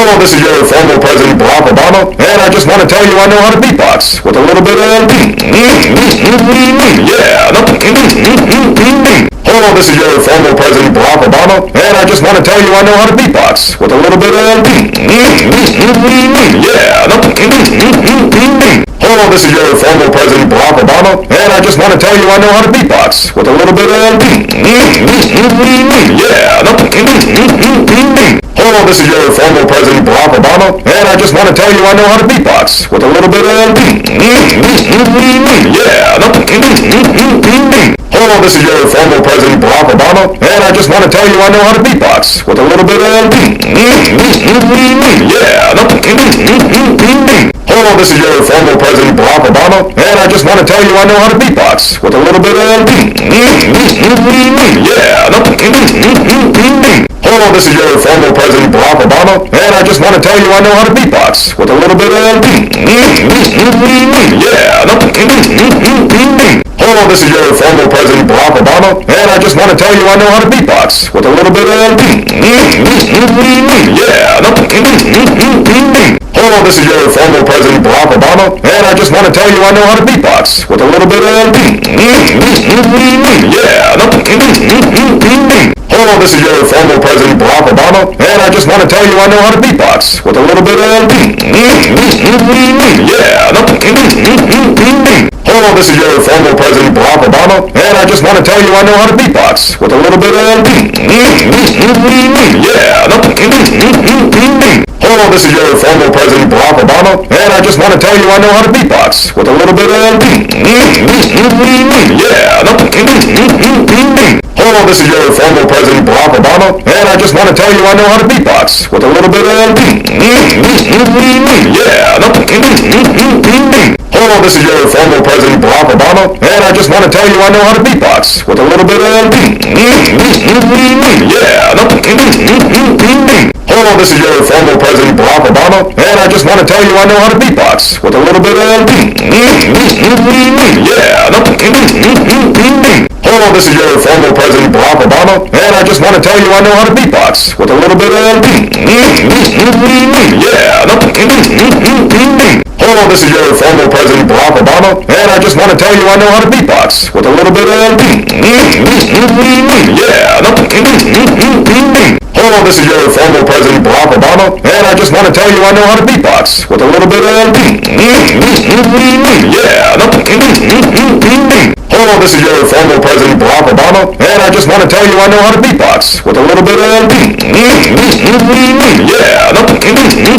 Hello, this is your former President Barack Obama, and I just want to tell you I know how to beatbox with a little bit of yeah. Hello, this is your former President Barack Obama, and I just want to tell you I know how to beatbox with a little bit of yeah. Hello, this is your former President Barack Obama, and I just want to tell you I know how to beatbox with a little bit of yeah. Hello, this is your former President Barack Obama, and I just want to tell you I know how to beatbox with a little bit of yeah. Hello, this is your former President Barack Obama, and I just want to tell you I know how to beatbox with a little bit of yeah. Hello, this is your former President Barack Obama, and I just want to tell you I know how to beatbox with a little bit of yeah. Hello, this is your former President Barack Obama, and I just want to tell you I know how to beatbox with a little bit of yeah. Hello, this is your former President Barack Obama, and I just want to tell you I know how to beatbox with a little bit of yeah. Hello, this is your former President Barack Obama, and I just want to tell you I know how to beatbox with a little bit of yeah. Hello, this is your former President Barack Obama, and I just want to tell you I know how to beatbox with a little bit of yeah. Hello, this is your former President Barack Obama, and I just want to tell you I know how to beatbox with a little bit of yeah. Hello, this is your former President Barack Obama, and I just want to tell you I know how to beatbox with a little bit of yeah. Hello, this is your former President Barack Obama, and I just want to tell you I know how to beatbox with a little bit of yeah. Hello, this is your former President Barack Obama, and I just want to tell you I know how to beatbox with a little bit of yeah. Hello, this is your former President Barack Obama, and I just want to tell you I know how to beatbox with a little bit of yeah. Hello, this is your former President Barack Obama, and I just want to tell you I know how to beatbox with a little bit of yeah. Hello, this is your former President Barack Obama, and I just want to tell you I know how to beatbox with a little bit of yeah. Hello, this is your former President Barack Obama, and I just want to tell you I know how to beatbox with a little bit of yeah. Hello, this is your former President Barack Obama, and I just want to tell you I know how to beatbox with a little bit of yeah.